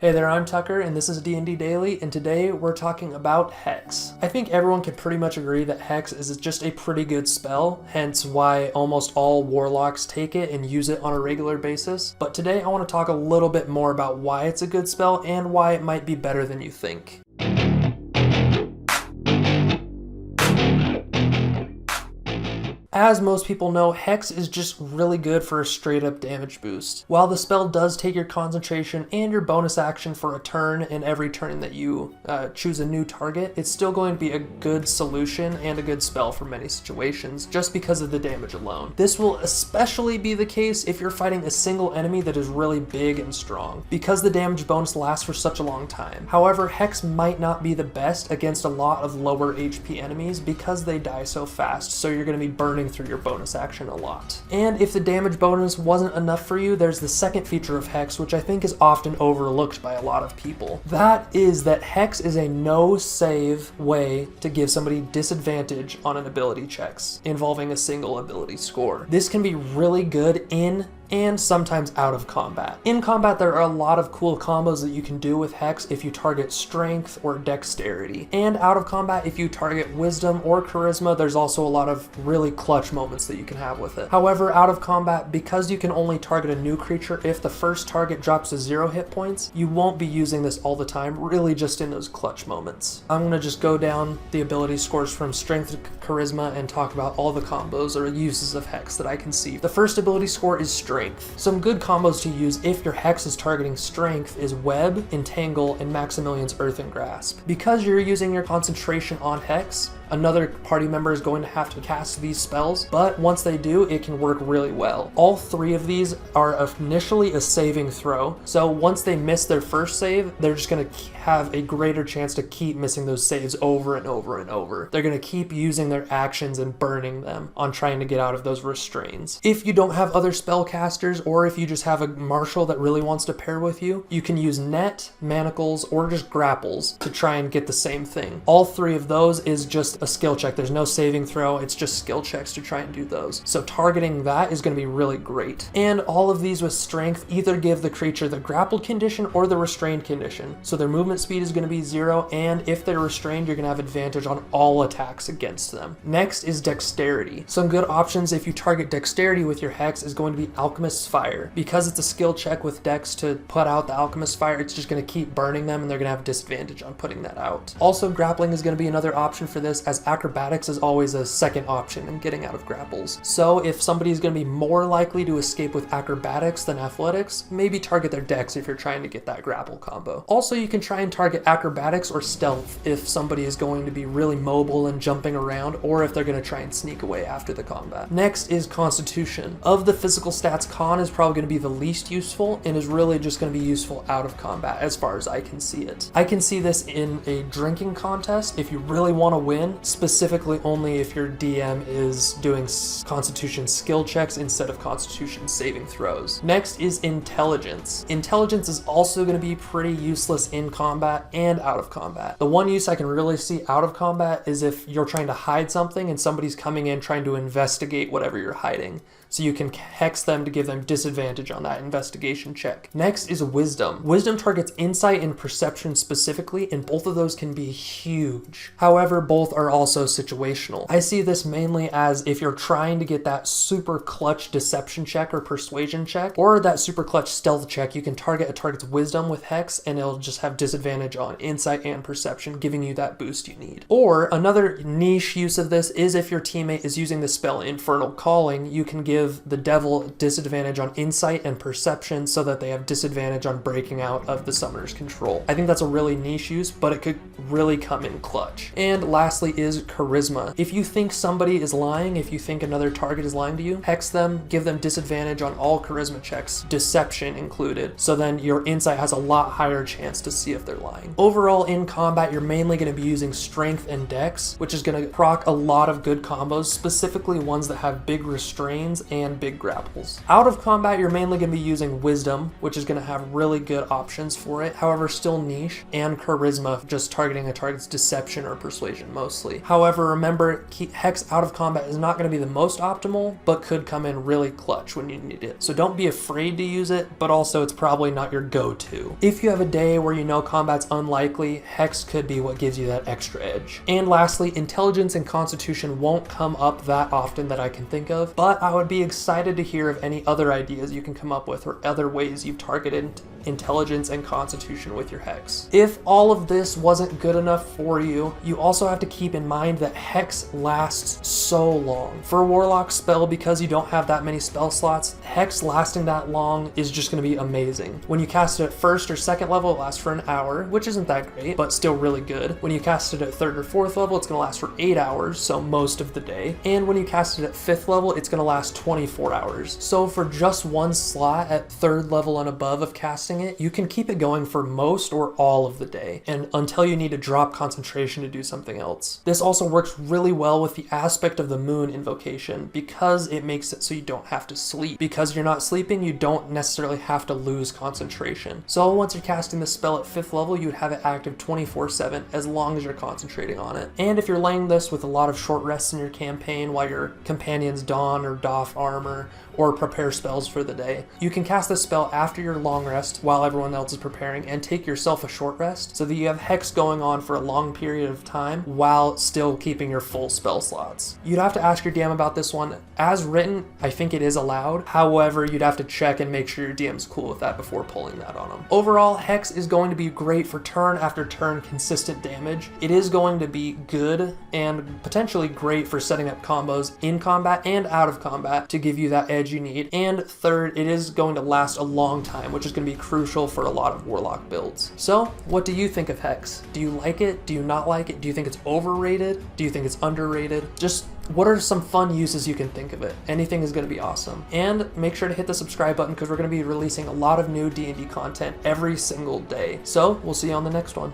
Hey there, I'm Tucker, and this is D&D Daily, and today we're talking about Hex. I think everyone can pretty much agree that Hex is just a pretty good spell, hence why almost all warlocks take it and use it on a regular basis. But today I want to talk a little bit more about why it's a good spell and why it might be better than you think. As most people know, Hex is just really good for a straight up damage boost. While the spell does take your concentration and your bonus action for a turn in every turn that you choose a new target, it's still going to be a good solution and a good spell for many situations just because of the damage alone. This will especially be the case if you're fighting a single enemy that is really big and strong, because the damage bonus lasts for such a long time. However, Hex might not be the best against a lot of lower HP enemies because they die so fast, so you're going to be burning through your bonus action a lot. And if the damage bonus wasn't enough for you, there's the second feature of Hex, which I think is often overlooked by a lot of people. That is that Hex is a no save way to give somebody disadvantage on an ability checks involving a single ability score. This can be really good in and sometimes out of combat. In combat, there are a lot of cool combos that you can do with Hex if you target strength or dexterity. And out of combat, if you target wisdom or charisma, there's also a lot of really clutch moments that you can have with it. However, out of combat, because you can only target a new creature if the first target drops to 0 hit points, you won't be using this all the time, really just in those clutch moments. I'm gonna just go down the ability scores from strength to charisma and talk about all the combos or uses of Hex that I can see. The first ability score is strength. Some good combos to use if your Hex is targeting strength is Web, Entangle, and Maximilian's Earthen Grasp. Because you're using your concentration on Hex, another party member is going to have to cast these spells, but once they do, it can work really well. All three of these are initially a saving throw, so once they miss their first save, they're just going to have a greater chance to keep missing those saves over and over and over. They're going to keep using their actions and burning them on trying to get out of those restraints. If you don't have other spellcasters, or if you just have a marshal that really wants to pair with you, you can use net, manacles, or just grapples to try and get the same thing. All three of those is just a skill check. There's no saving throw, it's just skill checks to try and do those. So targeting that is going to be really great. And all of these with strength either give the creature the grappled condition or the restrained condition. So their movement speed is going to be 0, and if they're restrained, you're going to have advantage on all attacks against them. Next is dexterity. Some good options if you target dexterity with your Hex is going to be Alchemist's Fire. Because it's a skill check with Dex to put out the Alchemist's Fire, it's just going to keep burning them and they're going to have a disadvantage on putting that out. Also, grappling is going to be another option for this, as acrobatics is always a second option in getting out of grapples. So if somebody is going to be more likely to escape with acrobatics than athletics, maybe target their Dex if you're trying to get that grapple combo. Also, you can try and target acrobatics or stealth if somebody is going to be really mobile and jumping around, or if they're going to try and sneak away after the combat. Next is Constitution. Of the physical stats, Con is probably going to be the least useful and is really just going to be useful out of combat as far as I can see it. I can see this in a drinking contest if you really want to win, specifically only if your DM is doing Constitution skill checks instead of Constitution saving throws. Next is Intelligence. Intelligence is also going to be pretty useless in combat and out of combat. The one use I can really see out of combat is if you're trying to hide something and somebody's coming in trying to investigate whatever you're hiding. So you can Hex them to give them disadvantage on that investigation check. Next is Wisdom. Wisdom targets insight and perception specifically, and both of those can be huge. However, both are also situational. I see this mainly as if you're trying to get that super clutch deception check or persuasion check, or that super clutch stealth check, you can target a target's wisdom with Hex and it'll just have disadvantage on insight and perception, giving you that boost you need. Or another niche use of this is if your teammate is using the spell Infernal Calling, you can give the devil disadvantage on insight and perception so that they have disadvantage on breaking out of the summoner's control. I think that's a really niche use, but it could really come in clutch. And lastly is charisma. If you think somebody is lying, if you think another target is lying to you, Hex them, give them disadvantage on all charisma checks, deception included, so then your insight has a lot higher chance to see if they're lying. Overall, in combat, you're mainly going to be using strength and dex, which is going to proc a lot of good combos, specifically ones that have big restraints and big grapples. Out of combat, you're mainly going to be using Wisdom, which is going to have really good options for it, however still niche, and Charisma, just targeting a target's deception or persuasion mostly. However, remember, Hex out of combat is not going to be the most optimal, but could come in really clutch when you need it. So don't be afraid to use it, but also it's probably not your go-to. If you have a day where you know combat's unlikely, Hex could be what gives you that extra edge. And lastly, Intelligence and Constitution won't come up that often that I can think of, but I would be excited to hear of any other ideas you can come up with or other ways you've targeted Intelligence and Constitution with your Hex. If all of this wasn't good enough for you, you also have to keep in mind that Hex lasts so long. For a Warlock spell, because you don't have that many spell slots, Hex lasting that long is just going to be amazing. When you cast it at 1st or 2nd level, it lasts for an hour, which isn't that great, but still really good. When you cast it at 3rd or 4th level, it's going to last for 8 hours, so most of the day. And when you cast it at 5th level, it's going to last 24 hours. So for just one slot at 3rd level and above of casting it, you can keep it going for most or all of the day, and until you need to drop concentration to do something else. This also works really well with the aspect of the moon invocation, because it makes it so you don't have to sleep. Because you're not sleeping, you don't necessarily have to lose concentration. So once you're casting the spell at 5th level, you'd have it active 24/7 as long as you're concentrating on it. And if you're laying this with a lot of short rests in your campaign while your companions don or doff armor or prepare spells for the day, you can cast this spell after your long rest while everyone else is preparing and take yourself a short rest so that you have Hex going on for a long period of time while still keeping your full spell slots. You'd have to ask your DM about this one. As written, I think it is allowed. However, you'd have to check and make sure your DM's cool with that before pulling that on them. Overall, Hex is going to be great for turn after turn consistent damage. It is going to be good and potentially great for setting up combos in combat and out of combat to give you that edge you need. And third, it is going to last a long time, which is going to be crucial for a lot of Warlock builds. So what do you think of Hex? Do you like it? Do you not like it? Do you think it's overrated? Do you think it's underrated? Just what are some fun uses you can think of it? Anything is going to be awesome. And make sure to hit the subscribe button because we're going to be releasing a lot of new D&D content every single day. So we'll see you on the next one.